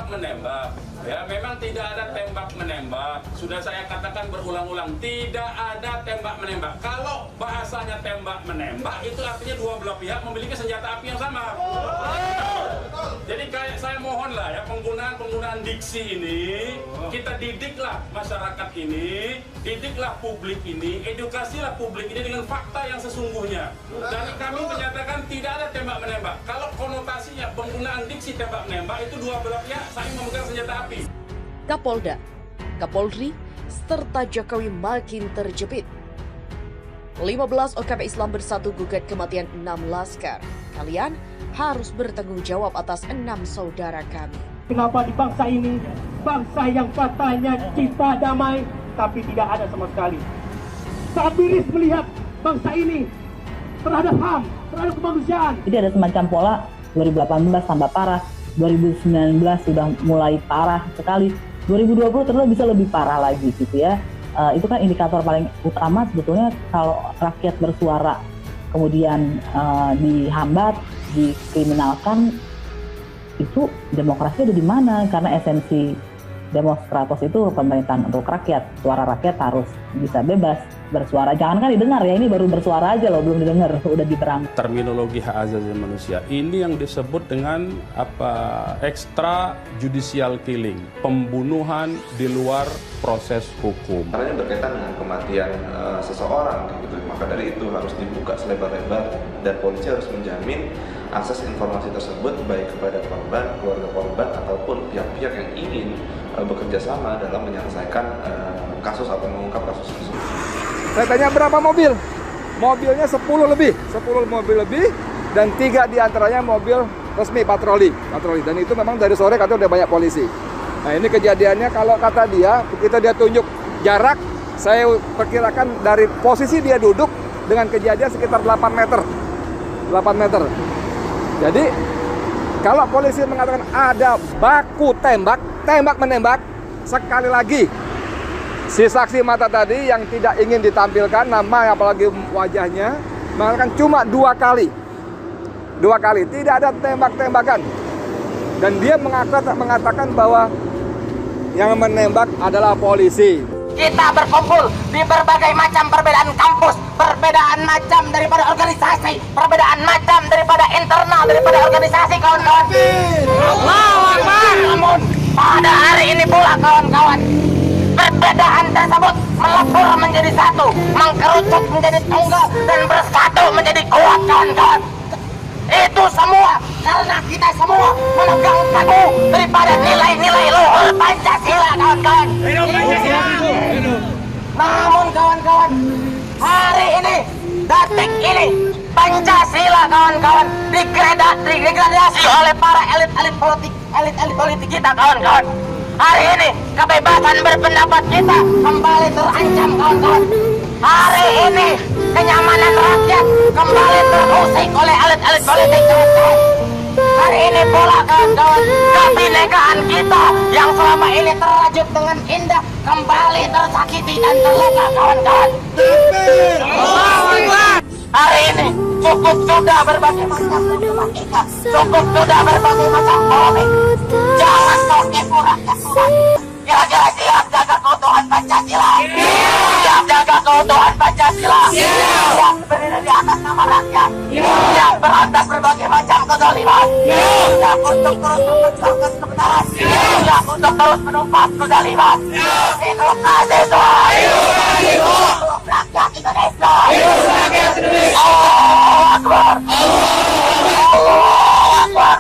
tembak-menembak. Ya, memang tidak ada tembak-menembak. Sudah saya katakan berulang-ulang, tidak ada tembak-menembak. Kalau bahasanya tembak-menembak, itu artinya dua belah pihak memiliki senjata api yang sama. Jadi kayak saya mohonlah ya, penggunaan diksi ini, kita didiklah masyarakat ini, didiklah publik ini, edukasilah publik ini dengan fakta yang sesungguhnya. Dan kami menyatakan tidak ada tembak-menembak. Kalau konotasinya penggunaan diksi tembak-menembak, itu dua belah pihak saling memegang senjata api. Kapolda, Kapolri, serta Jokowi makin terjepit. 15 OKP Islam bersatu gugat kematian 6 laskar. Kalian harus bertanggung jawab atas 6 saudara kami. Kenapa di bangsa ini, bangsa yang katanya cipta damai, tapi tidak ada sama sekali. Saat miris melihat bangsa ini terhadap HAM, terhadap kemanusiaan. Jadi ada semacam pola 2018 tambah parah, 2019 sudah mulai parah sekali, 2020 ternyata bisa lebih parah lagi gitu ya. Itu kan indikator paling utama sebetulnya kalau rakyat bersuara kemudian dihambat, dikriminalkan, itu demokrasi ada di mana? Karena esensi Demokratos itu pemerintahan untuk rakyat, suara rakyat harus bisa bebas bersuara. Jangan kan didengar ya, ini baru bersuara aja loh, belum didengar, udah diberang. Terminologi hak asasi manusia ini yang disebut dengan extra judicial killing, pembunuhan di luar proses hukum. Karena ini berkaitan dengan kematian seseorang, gitu. Maka dari itu harus dibuka selebar-lebar dan polisi harus menjamin akses informasi tersebut baik kepada korban, keluarga korban ataupun pihak-pihak yang ingin bekerja sama dalam menyelesaikan kasus atau mengungkap kasus tersebut. Saya tanya berapa mobil? Mobilnya 10 mobil lebih dan 3 diantaranya mobil resmi patroli. Dan itu memang dari sore katanya udah banyak polisi. Nah ini kejadiannya kalau kata dia, kita dia tunjuk jarak, saya perkirakan dari posisi dia duduk dengan kejadian sekitar 8 meter. Jadi kalau polisi mengatakan ada baku tembak-menembak, sekali lagi si saksi mata tadi yang tidak ingin ditampilkan nama apalagi wajahnya mengatakan cuma 2 kali, tidak ada tembak-tembakan, dan dia mengatakan bahwa yang menembak adalah polisi. Kita berkumpul di berbagai macam perbedaan kampus, perbedaan macam daripada organisasi, perbedaan macam daripada internal, daripada organisasi, kawan-kawan. Allahu Akbar. Namun pada hari ini pula, kawan-kawan, perbedaan tersebut melebur menjadi satu, mengkerucut menjadi tunggal, dan bersatu menjadi kuat, kawan-kawan. Itu semua karena kita semua memegang teguh daripada nilai-nilai luhur Pancasila, kawan-kawan. Namun kawan-kawan, hari ini, detik ini, Pancasila, kawan-kawan, degradasi oleh para elit-elit politik kita, kawan-kawan. Hari ini kebebasan berpendapat kita kembali terancam, kawan-kawan. Hari ini kenyamanan rakyat kembali terusik oleh elit-elit politik, kawan-kawan. Hari ini pula, kawan-kawan, kebinekaan kita yang selama ini terajut dengan indah kembali tersakiti dan terluka, kawan-kawan. Hari ini cukup sudah berbagai macam problematika, cukup sudah berbagai macam polemik. Jangan kau tipu rakyat Tuhan. Kira-kira siap jaga keutuhan Pancasila, siap jaga keutuhan Pancasila, siap berdiri di atas nama rakyat, siap berontak berbagai macam kezaliman, siap untuk terus memperjuangkan kebenaran, siap untuk terus menumpas kezaliman. Hidup mahasiswa, hidup rakyat Indonesia, Allahu Akbar, Allahu Akbar.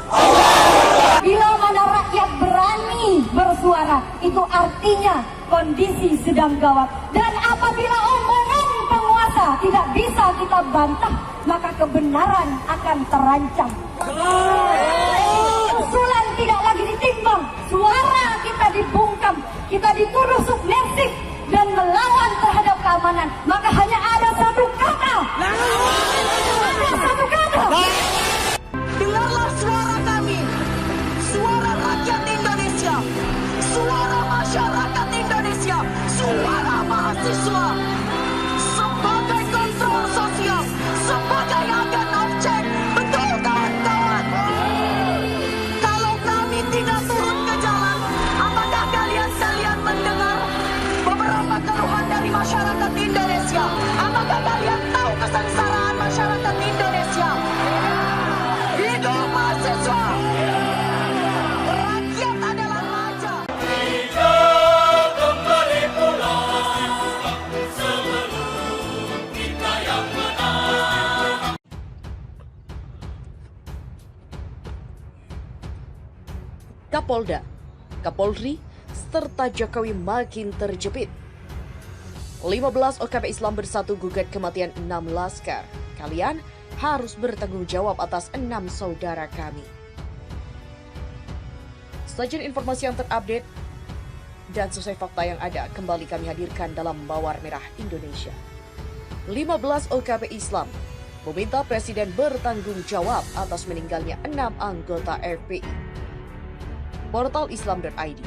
Bila mana rakyat berani bersuara, itu artinya kondisi sedang gawat. Dan apabila omongan penguasa tidak bisa kita bantah, maka kebenaran akan terancam. Usulan tidak lagi ditimbang, suara kita dibungkam, kita dituduh subversif dan melawan terhadap keamanan. Maka hanya ada satu kata. Dengarlah suara kami, suara rakyat Indonesia, suara masyarakat Indonesia, suara mahasiswa. Sebagai kontrol sosial, sebagai agen objek, betul kawan-kawan. Kalau kami tidak turun ke jalan, Kapolda, Kapolri, serta Jokowi makin terjepit. 15 OKP Islam bersatu gugat kematian 6 laskar. Kalian harus bertanggung jawab atas 6 saudara kami. Sajian informasi yang terupdate dan sesuai fakta yang ada kembali kami hadirkan dalam Mawar Merah Indonesia. 15 OKP Islam meminta Presiden bertanggung jawab atas meninggalnya 6 anggota FPI. Portal Islam.id.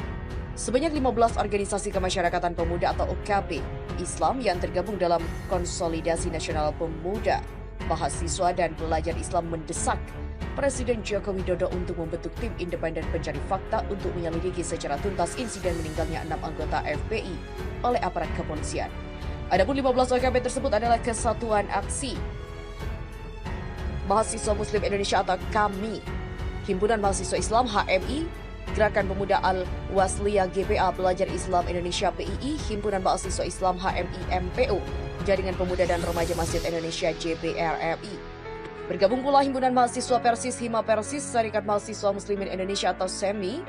Sebanyak 15 organisasi kemasyarakatan pemuda atau OKP Islam yang tergabung dalam Konsolidasi Nasional Pemuda, Mahasiswa dan Pelajar Islam mendesak Presiden Joko Widodo untuk membentuk tim independen pencari fakta untuk menyelidiki secara tuntas insiden meninggalnya 6 anggota FPI oleh aparat kepolisian. Adapun 15 OKP tersebut adalah Kesatuan Aksi Mahasiswa Muslim Indonesia atau KAMI, Himpunan Mahasiswa Islam HMI, Gerakan Pemuda Al-Wasliyah GPA Pelajar Islam Indonesia PII, Himpunan Mahasiswa Islam HMI MPO, Jaringan Pemuda dan Remaja Masjid Indonesia JPRMI. Bergabung pula Himpunan Mahasiswa Persis Hima Persis, Serikat Mahasiswa Muslimin Indonesia atau SEMI,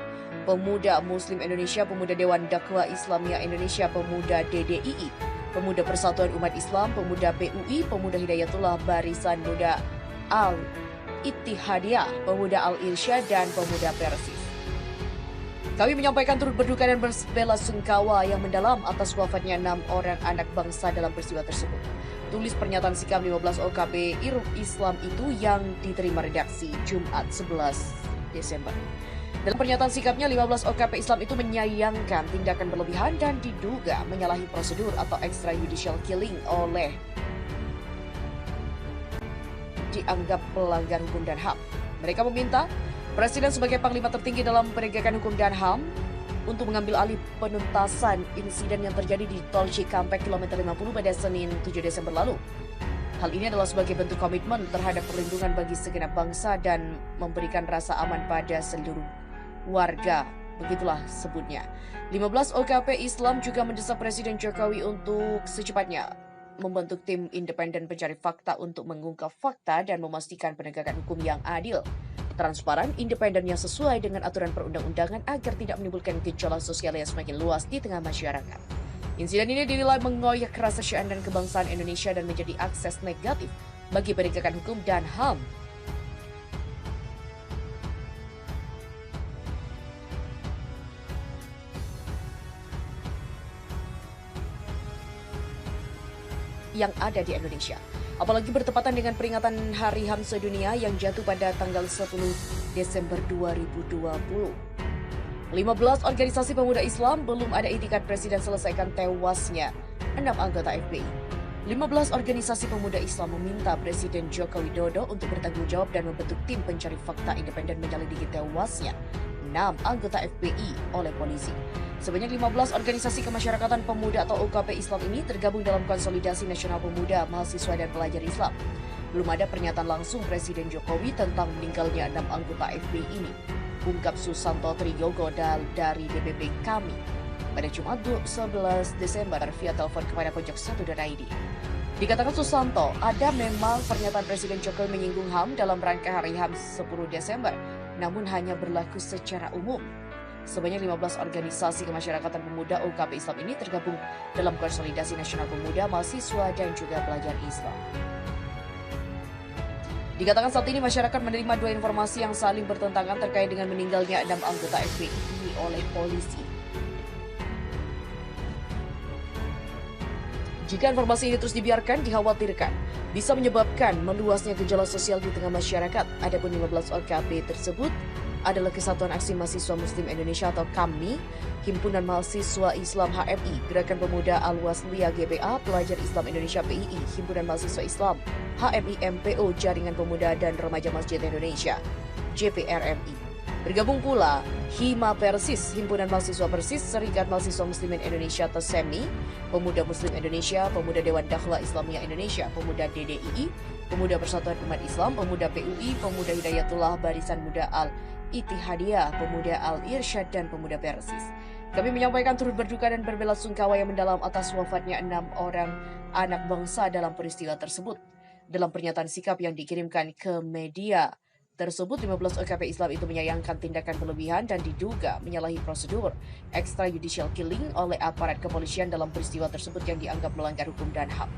Pemuda Muslim Indonesia, Pemuda Dewan Dakwah Islamiyah Indonesia, Pemuda DDII, Pemuda Persatuan Umat Islam, Pemuda PUI, Pemuda Hidayatullah Barisan Muda Al-Ittihadiyah, Pemuda Al-Irsyad, dan Pemuda Persis. Kami menyampaikan turut berduka dan berbela-sungkawa yang mendalam atas wafatnya 6 orang anak bangsa dalam peristiwa tersebut. Tulis pernyataan sikap 15 OKP Islam itu yang diterima redaksi Jumat 11 Desember. Dalam pernyataan sikapnya, 15 OKP Islam itu menyayangkan tindakan berlebihan dan diduga menyalahi prosedur atau extrajudicial killing oleh dianggap pelanggar hukum dan HAM. Mereka meminta Presiden sebagai Panglima tertinggi dalam penegakan hukum dan HAM untuk mengambil alih penuntasan insiden yang terjadi di Tol Cikampek kilometer 50 pada Senin 7 Desember lalu. Hal ini adalah sebagai bentuk komitmen terhadap perlindungan bagi segenap bangsa dan memberikan rasa aman pada seluruh warga. Begitulah sebutnya. 15 OKP Islam juga mendesak Presiden Jokowi untuk secepatnya membentuk tim independen pencari fakta untuk mengungkap fakta dan memastikan penegakan hukum yang adil, transparan, independen yang sesuai dengan aturan perundang-undangan agar tidak menimbulkan gejolak sosial yang semakin luas di tengah masyarakat. Insiden ini dinilai mengoyak rasa syai'an dan kebangsaan Indonesia dan menjadi akses negatif bagi penegakan hukum dan HAM. Yang ada di Indonesia. Apalagi bertepatan dengan peringatan Hari HAM Sedunia yang jatuh pada tanggal 10 Desember 2020. 15 organisasi pemuda Islam belum ada itikat Presiden selesaikan tewasnya 6 anggota FPI. 15 organisasi pemuda Islam meminta Presiden Joko Widodo untuk bertanggung jawab dan membentuk tim pencari fakta independen menyelidiki tewasnya 6 anggota FPI oleh polisi. Sebanyak 15 organisasi kemasyarakatan pemuda atau OKP Islam ini tergabung dalam Konsolidasi Nasional Pemuda, Mahasiswa dan Pelajar Islam. Belum ada pernyataan langsung Presiden Jokowi tentang meninggalnya 6 anggota FPI ini, ungkap Susanto Triyogo dari DPP KAMI pada Jumat 11 Desember via telepon kepada pojok1.id. Dikatakan Susanto, ada memang pernyataan Presiden Jokowi menyinggung HAM dalam rangka Hari HAM 10 Desember, namun hanya berlaku secara umum. Sebanyak 15 organisasi kemasyarakatan pemuda OKP Islam ini tergabung dalam Konsolidasi Nasional Pemuda, Mahasiswa, dan juga Pelajar Islam. Dikatakan saat ini masyarakat menerima 2 informasi yang saling bertentangan terkait dengan meninggalnya 6 anggota FPI oleh polisi. Jika informasi ini terus dibiarkan, dikhawatirkan bisa menyebabkan meluasnya gejolak sosial di tengah masyarakat. Adapun 15 OKP tersebut adalah Kesatuan Aksi Mahasiswa Muslim Indonesia atau KAMI, Himpunan Mahasiswa Islam HMI, Gerakan Pemuda Al-Wasliyah GPA, Pelajar Islam Indonesia PII, Himpunan Mahasiswa Islam HMI MPO, Jaringan Pemuda dan Remaja Masjid Indonesia JPRMI. Bergabung pula Hima Persis, Himpunan Mahasiswa Persis, Serikat Mahasiswa Muslimin Indonesia atau SEMI, Pemuda Muslim Indonesia, Pemuda Dewan Dakwah Islamiyah Indonesia, Pemuda DDII, Pemuda Persatuan Umat Islam, Pemuda PUI, Pemuda Hidayatullah Barisan Muda Al-Ittihadiyah, Pemuda Al-Irsyad, dan Pemuda Persis. Kami menyampaikan turut berduka dan berbela-sungkawa yang mendalam atas wafatnya 6 orang anak bangsa dalam peristiwa tersebut. Dalam pernyataan sikap yang dikirimkan ke media tersebut, 15 OKP Islam itu menyayangkan tindakan berlebihan dan diduga menyalahi prosedur extrajudicial killing oleh aparat kepolisian dalam peristiwa tersebut yang dianggap melanggar hukum dan HAM.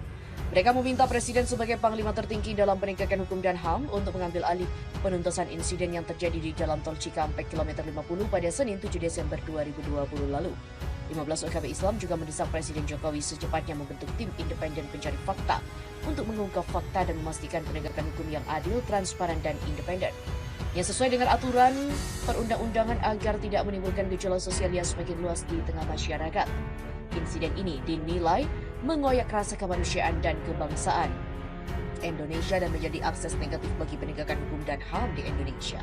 Mereka meminta Presiden sebagai panglima tertinggi dalam penegakan hukum dan HAM untuk mengambil alih penuntasan insiden yang terjadi di Jalan Tol Cikampek kilometer 50 pada Senin 7 Desember 2020 lalu. 15 OKP Islam juga mendesak Presiden Jokowi secepatnya membentuk tim independen pencari fakta untuk mengungkap fakta dan memastikan penegakan hukum yang adil, transparan, dan independen yang sesuai dengan aturan perundang-undangan agar tidak menimbulkan gejolak sosial yang semakin luas di tengah masyarakat. Insiden ini dinilai mengoyak rasa kemanusiaan dan kebangsaan Indonesia dan menjadi akses negatif bagi penegakan hukum dan HAM di Indonesia.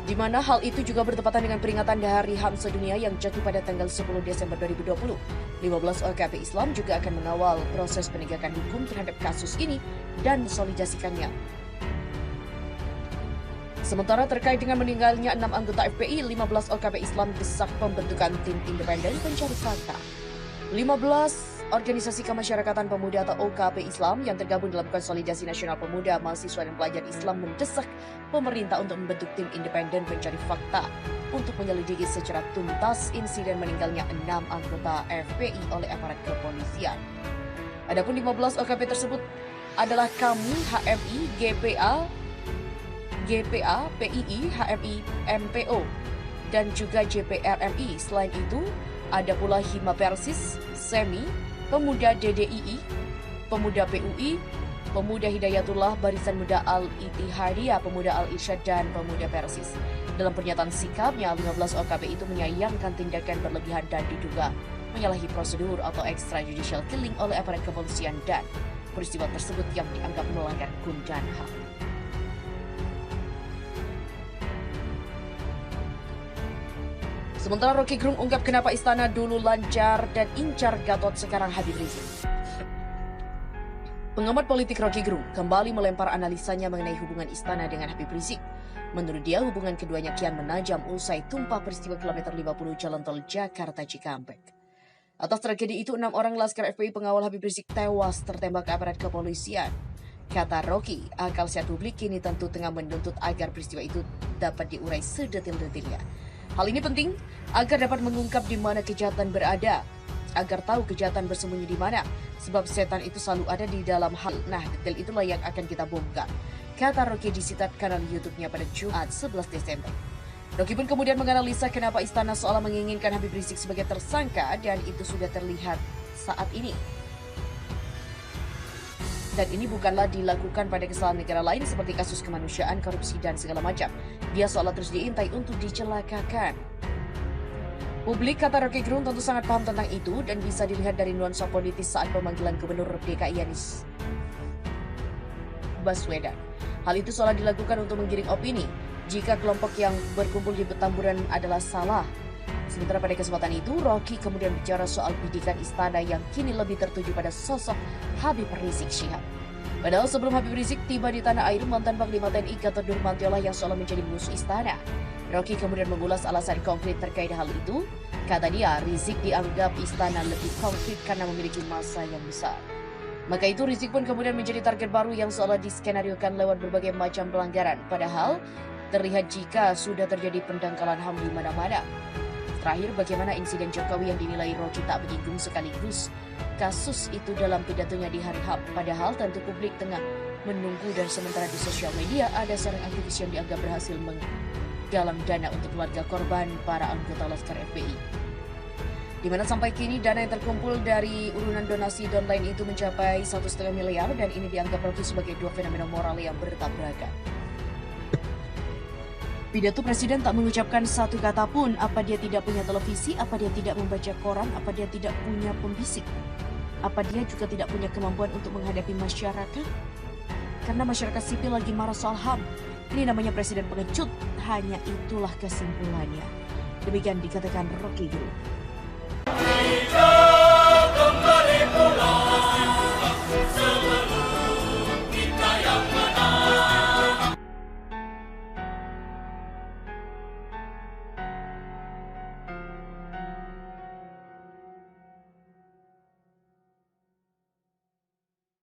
Di mana hal itu juga bertepatan dengan peringatan Hari HAM Sedunia yang jatuh pada tanggal 10 Desember 2020. 15 OKP Islam juga akan mengawal proses penegakan hukum terhadap kasus ini dan mensolidasikannya. Sementara terkait dengan meninggalnya 6 anggota FPI, 15 OKP Islam desak pembentukan tim independen pencari fakta. 15 Organisasi Kemasyarakatan Pemuda atau OKP Islam yang tergabung dalam Konsolidasi Nasional Pemuda, Mahasiswa, dan Pelajar Islam mendesak pemerintah untuk membentuk tim independen pencari fakta untuk menyelidiki secara tuntas insiden meninggalnya 6 anggota FPI oleh aparat kepolisian. Adapun 15 OKP tersebut adalah kami, HMI, GPA, PII, HMI, MPO, dan juga JPRMI. Selain itu, ada pula Hima Persis, SEMI, Pemuda DDII, Pemuda PUI, Pemuda Hidayatullah, Barisan Muda Al-Ittihadiyah, Pemuda Al-Irsyad, dan Pemuda Persis. Dalam pernyataan sikapnya, 15 OKP itu menyayangkan tindakan berlebihan dan diduga menyalahi prosedur atau extrajudicial killing oleh aparat kepolisian dan peristiwa tersebut yang dianggap melanggar hukum dan HAM. Sementara Rocky Gerung ungkap kenapa istana dulu lancar dan incar Gatot, sekarang Habib Rizik. Pengamat politik Rocky Gerung kembali melempar analisanya mengenai hubungan istana dengan Habib Rizik. Menurut dia, hubungan keduanya kian menajam usai tumpah peristiwa kilometer 50 Jalan Tol Jakarta Cikampek. Atas tragedi itu, 6 orang laskar FPI pengawal Habib Rizik tewas tertembak aparat kepolisian. Kata Rocky, akal sehat publik kini tentu tengah menuntut agar peristiwa itu dapat diurai sedetil-detilnya. Hal ini penting agar dapat mengungkap di mana kejahatan berada, agar tahu kejahatan bersembunyi di mana, sebab setan itu selalu ada di dalam hal. Nah, detail itulah yang akan kita bongkar, kata Rocky di sitat kanal YouTube-nya pada Jumat 11 Desember. Rocky pun kemudian menganalisa kenapa istana seolah menginginkan Habib Rizik sebagai tersangka, dan itu sudah terlihat saat ini. Dan ini bukanlah dilakukan pada kesalahan negara lain seperti kasus kemanusiaan, korupsi, dan segala macam. Dia seolah terus diintai untuk dicelakakan. Publik, kata Rocky Gerung, tentu sangat paham tentang itu dan bisa dilihat dari nuansa politis saat pemanggilan Gubernur DKI Anies Baswedan. Hal itu seolah dilakukan untuk menggiring opini jika kelompok yang berkumpul di Petamburan adalah salah. Sementara pada kesempatan itu, Rocky kemudian bicara soal bidikan istana yang kini lebih tertuju pada sosok Habib Rizik Syihab. Padahal sebelum Habib Rizik tiba di tanah air, mantan Panglima TNI Gatot Nurmantio yang seolah menjadi musuh istana. Rocky kemudian mengulas alasan konkret terkait hal itu. Kata dia, Rizik dianggap istana lebih konkret karena memiliki massa yang besar. Maka itu Rizik pun kemudian menjadi target baru yang seolah diskenariokan lewat berbagai macam pelanggaran. Padahal terlihat jika sudah terjadi pendangkalan HAM di mana-mana. Terakhir, bagaimana insiden Jokowi yang dinilai Rocky tak menyinggung sekaligus kasus itu dalam pidatonya di hari HAM. Padahal tentu publik tengah menunggu, dan sementara di sosial media ada seorang aktivis yang dianggap berhasil menggalang dana untuk keluarga korban para anggota Laskar FPI. Di mana sampai kini dana yang terkumpul dari urunan donasi online itu mencapai 1,5 miliar, dan ini dianggap Rocky sebagai dua fenomena moral yang bertabrakan. Pidato Presiden tak mengucapkan satu kata pun. Apa dia tidak punya televisi? Apa dia tidak membaca koran? Apa dia tidak punya pembisik? Apa dia juga tidak punya kemampuan untuk menghadapi masyarakat? Karena masyarakat sipil lagi marah soal HAM. Ini namanya Presiden pengecut. Hanya itulah kesimpulannya. Demikian dikatakan Rocky Gerung.